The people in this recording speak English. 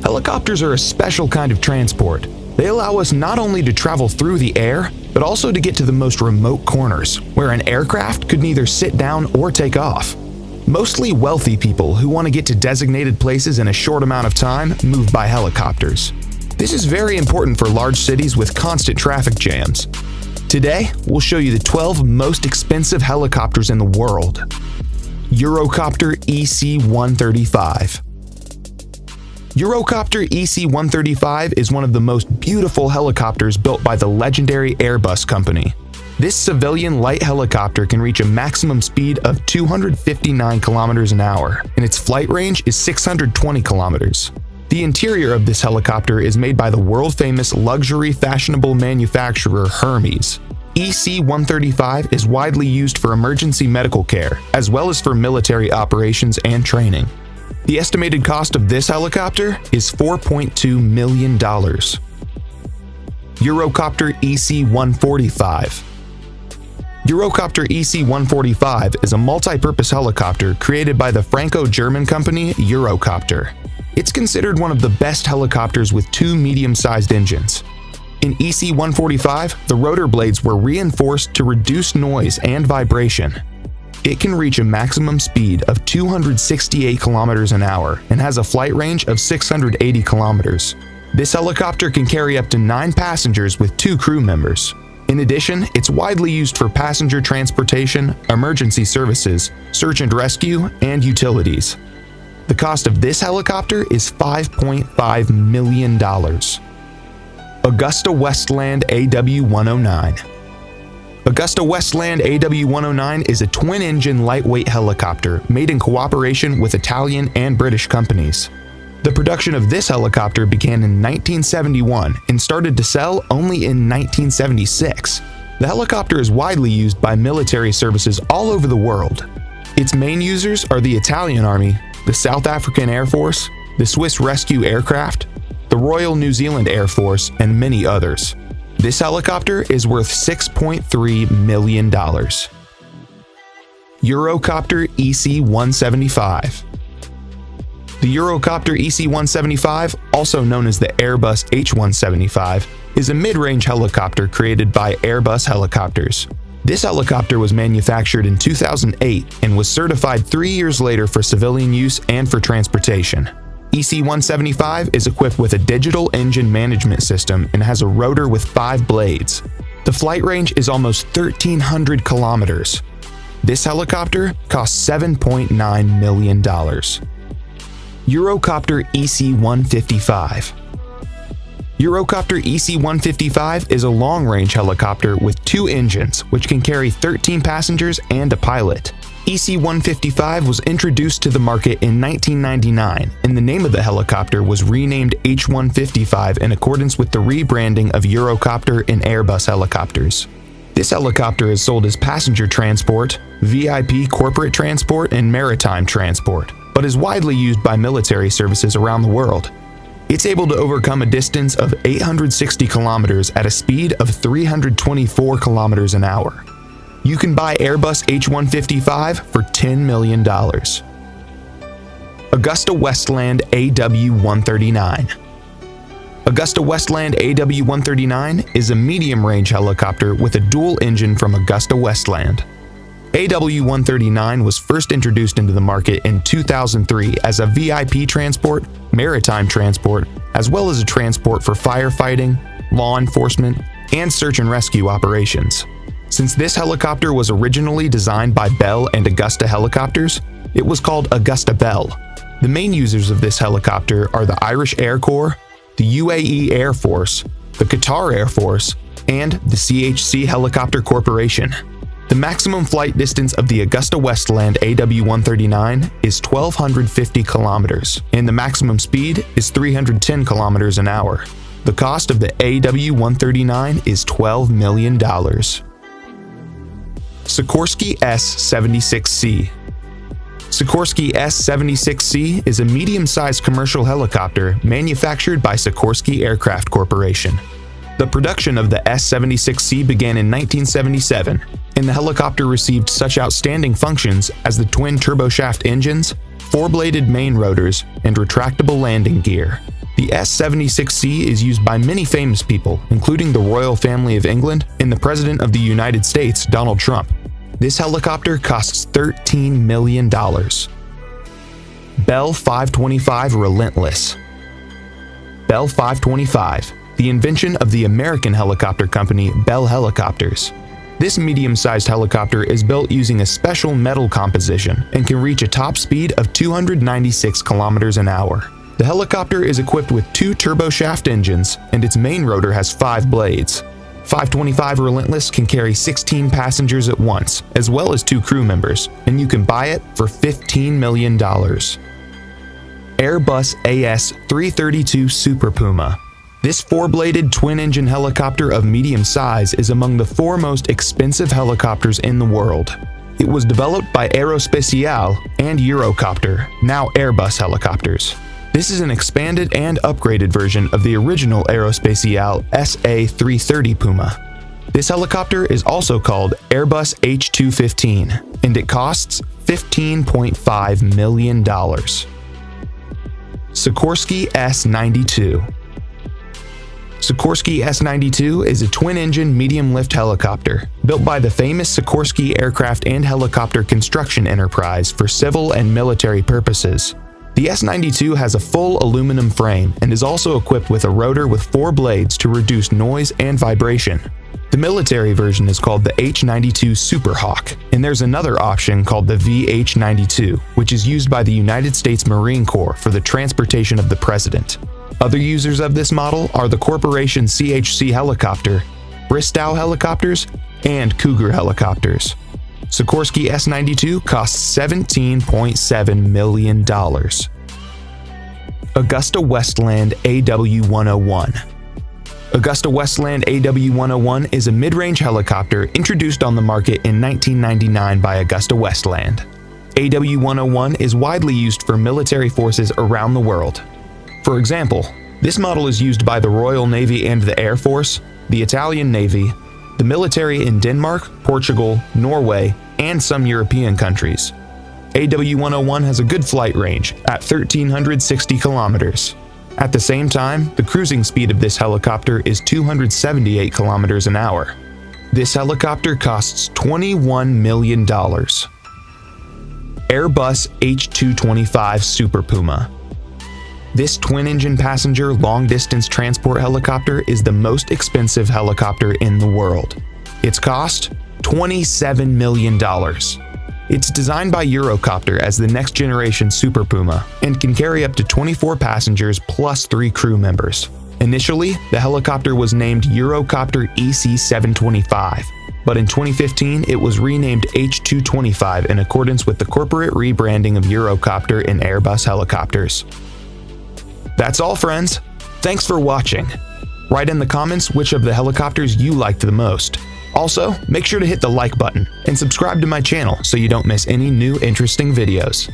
Helicopters are a special kind of transport. They allow us not only to travel through the air, but also to get to the most remote corners, where an aircraft could neither sit down or take off. Mostly wealthy people who want to get to designated places in a short amount of time move by helicopters. This is very important for large cities with constant traffic jams. Today, we'll show you the 12 most expensive helicopters in the world. Eurocopter EC-135. Eurocopter EC-135 is one of the most beautiful helicopters built by the legendary Airbus company. This civilian light helicopter can reach a maximum speed of 259 kilometers an hour, and its flight range is 620 kilometers. The interior of this helicopter is made by the world-famous luxury fashionable manufacturer Hermes. EC-135 is widely used for emergency medical care, as well as for military operations and training. The estimated cost of this helicopter is $4.2 million. Eurocopter EC-145. Eurocopter EC-145 is a multi-purpose helicopter created by the Franco-German company Eurocopter. It's considered one of the best helicopters with two medium-sized engines. In EC-145, the rotor blades were reinforced to reduce noise and vibration. It can reach a maximum speed of 268 kilometers an hour and has a flight range of 680 kilometers. This helicopter can carry up to 9 passengers with 2 crew members. In addition, it's widely used for passenger transportation, emergency services, search and rescue, and utilities. The cost of this helicopter is $5.5 million. AgustaWestland AW109. AgustaWestland AW109 is a twin-engine lightweight helicopter made in cooperation with Italian and British companies. The production of this helicopter began in 1971 and started to sell only in 1976. The helicopter is widely used by military services all over the world. Its main users are the Italian Army, the South African Air Force, the Swiss Rescue Aircraft, the Royal New Zealand Air Force, and many others. This helicopter is worth $6.3 million. Eurocopter EC-175. The Eurocopter EC-175, also known as the Airbus H-175, is a mid-range helicopter created by Airbus Helicopters. This helicopter was manufactured in 2008 and was certified 3 years later for civilian use and for transportation. EC-175 is equipped with a digital engine management system and has a rotor with 5 blades. The flight range is almost 1,300 kilometers. This helicopter costs $7.9 million. Eurocopter EC-155. Eurocopter EC-155 is a long-range helicopter with 2 engines, which can carry 13 passengers and a pilot. EC-155 was introduced to the market in 1999, and the name of the helicopter was renamed H-155 in accordance with the rebranding of Eurocopter and Airbus helicopters. This helicopter is sold as passenger transport, VIP corporate transport, and maritime transport, but is widely used by military services around the world. It's able to overcome a distance of 860 kilometers at a speed of 324 kilometers an hour. You can buy Airbus H-155 for $10 million. AgustaWestland AW139. AgustaWestland AW139 is a medium-range helicopter with a dual engine from AgustaWestland. AW139 was first introduced into the market in 2003 as a VIP transport, maritime transport, as well as a transport for firefighting, law enforcement, and search and rescue operations. Since this helicopter was originally designed by Bell and Augusta Helicopters, it was called Augusta Bell. The main users of this helicopter are the Irish Air Corps, the UAE Air Force, the Qatar Air Force, and the CHC Helicopter Corporation. The maximum flight distance of the AgustaWestland AW139 is 1,250 kilometers, and the maximum speed is 310 kilometers an hour. The cost of the AW139 is $12 million. Sikorsky S-76C. Sikorsky S-76C is a medium-sized commercial helicopter manufactured by Sikorsky Aircraft Corporation. The production of the S-76C began in 1977, and the helicopter received such outstanding functions as the twin turboshaft engines, 4-bladed main rotors, and retractable landing gear. The S-76C is used by many famous people, including the royal family of England and the President of the United States, Donald Trump. This helicopter costs $13 million. Bell 525 Relentless. Bell 525, the invention of the American helicopter company Bell Helicopters. This medium-sized helicopter is built using a special metal composition and can reach a top speed of 296 kilometers an hour. The helicopter is equipped with 2 turboshaft engines, and its main rotor has 5 blades. 525 Relentless can carry 16 passengers at once, as well as 2 crew members, and you can buy it for $15 million. Airbus AS-332 Super Puma. This 4-bladed twin-engine helicopter of medium size is among the 4 most expensive helicopters in the world. It was developed by Aerospatiale and Eurocopter, now Airbus helicopters. This is an expanded and upgraded version of the original Aerospatiale SA-330 Puma. This helicopter is also called Airbus H215, and it costs $15.5 million. Sikorsky S-92. Sikorsky S-92 is a twin-engine medium-lift helicopter built by the famous Sikorsky Aircraft and Helicopter Construction Enterprise for civil and military purposes. The S-92 has a full aluminum frame and is also equipped with a rotor with 4 blades to reduce noise and vibration. The military version is called the H-92 Super Hawk, and there's another option called the VH-92, which is used by the United States Marine Corps for the transportation of the president. Other users of this model are the Corporation CHC Helicopter, Bristow Helicopters, and Cougar Helicopters. Sikorsky S-92 costs $17.7 million. Augusta Westland AW101. Augusta Westland AW101 is a mid-range helicopter introduced on the market in 1999 by Augusta Westland. AW101 is widely used for military forces around the world. For example, this model is used by the Royal Navy and the Air Force, the Italian Navy, the military in Denmark, Portugal, Norway, and some European countries. AW101 has a good flight range at 1,360 kilometers. At the same time, the cruising speed of this helicopter is 278 kilometers an hour. This helicopter costs $21 million. Airbus H225 Super Puma. This twin-engine passenger long-distance transport helicopter is the most expensive helicopter in the world. Its cost? $27 million. It's designed by Eurocopter as the next-generation Super Puma and can carry up to 24 passengers plus 3 crew members. Initially, the helicopter was named Eurocopter EC-725, but in 2015 it was renamed H225 in accordance with the corporate rebranding of Eurocopter in Airbus helicopters. That's all, friends. Thanks for watching. Write in the comments which of the helicopters you liked the most. Also, make sure to hit the like button and subscribe to my channel so you don't miss any new interesting videos.